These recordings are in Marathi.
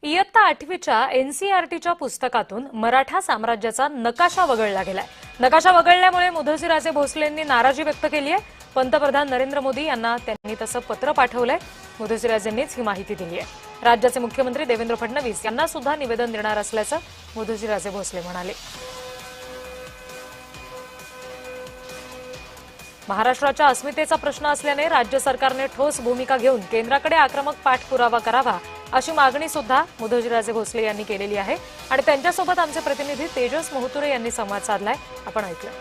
इयत्ता 8वीच्या एनसीईआरटीच्या पुस्तकातून मराठा साम्राज्याचा नकाशा वगळला गेलाय। नकाशा वगळल्यामुळे मुधोजीराजे भोसलेंनी नाराजी व्यक्त केली आहे। पंतप्रधान नरेंद्र मोदी यांना त्यांनी तसं पत्र पाठवलंय। मुधोजीराजेंनीच ही माहिती दिली आहे। राज्याचे मुख्यमंत्री देवेंद्र फडणवीस यांना सुद्धा निवेदन देणार असल्याचं मुधोजीराजे भोसले म्हणाले। महाराष्ट्राच्या अस्मितेचा प्रश्न असल्याने राज्य सरकारने ठोस भूमिका घेऊन केंद्राकडे आक्रमक पाठपुरावा करावा अशी मागणी सुद्धा मुधोजीराजे भोसले यांनी केलेली आहे आणि त्यांच्यासोबत आमचे प्रतिनिधी तेजस मोहतुरे यांनी संवाद साधलाय। आपण ऐकूया।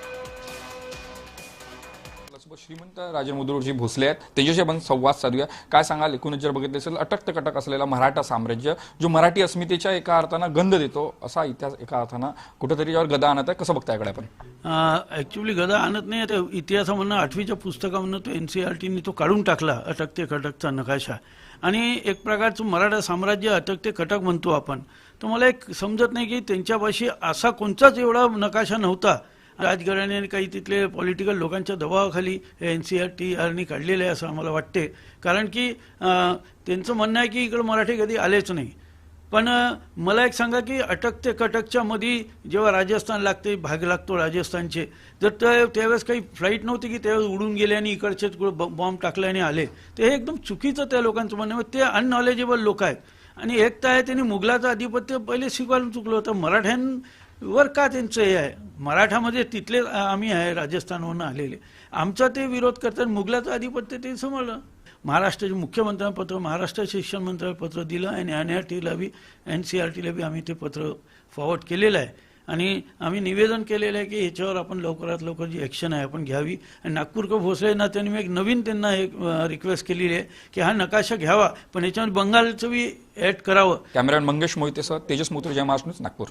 श्रीमंत राजे मुधोजी भोसले आहेत, तेजस आपण संवाद साधूया। काय सांगाल, एकूणच जर बघितले असेल अटक कटक असलेला मराठा साम्राज्य जो मराठी अस्मितेच्या एका अर्थानं गंध देतो असा इतिहास एका अर्थानं कुठेतरी यावर गदा आणत आहे, कसं बघताय याकडे आपण? ऍक्च्युअली गदा आणत नाही, ते इतिहासामधनं 8वीच्या पुस्तकामधनं तो एनसीईआरटीने तो काढून टाकला अटक ते कटकचा नकाशा आणि एक प्रकारचं मराठा साम्राज्य अटक ते कटक म्हणतो आपण। तर मला एक समजत नाही की त्यांच्यापाशी असा कोणताच एवढा नकाशा नव्हता। राजघराण्याने काही तिथले पॉलिटिकल लोकांच्या दबावाखाली एनसीईआरटी काढलेलं आहे असं आम्हाला वाटते। कारण की त्यांचं म्हणणं आहे की इकडे मराठी कधी आलेच नाही। पण मला एक सांगा की अटक ते कटकच्या मध्ये जेव्हा राजस्थान लागते, भाग लागतो राजस्थानचे, जर त्यावेळेस काही फ्लाईट नव्हती की त्यावेळेस उडून गेले आणि इकडचे बॉम्ब टाकले आणि आले, ते हे एकदम चुकीचं त्या लोकांचं म्हणणं। ते अननॉलेजेबल लोक आहेत आणि एक तर आहे त्यांनी मुघलाचं आधिपत्य पहिले स्वीकारून चुकलं होतं। मराठ्यांवर का त्यांचं हे आहे? मराठामध्ये तिथले आम्ही आहे, राजस्थानवरून आलेले, आमचा ते विरोध करतात। मुघलाचं आधिपत्य ते समजलं। महाराष्ट्राचे मुख्यमंत्र्यांना पत्र, महाराष्ट्र शिक्षण मंत्र्याला पत्र दिलं आणि एनआरटीला बी एनसीईआरटीला बी आम्ही ते पत्र फॉरवर्ड केलेलं आहे आणि आम्ही निवेदन केलेलं आहे की याच्यावर आपण लवकरात लवकर जी ॲक्शन आहे आपण घ्यावी। आणि नागपूरकर भोसलेंना त्यांनी मी एक नवीन त्यांना एक रिक्वेस्ट केलेली आहे की हा नकाशा घ्यावा, पण याच्यामध्ये बंगालचं बी ॲड करावं। कॅमेरामॅन मंगेश मोहितेसह तेजस मोहतुरे, जय महाराष्ट्र न्यूज, नागपूर।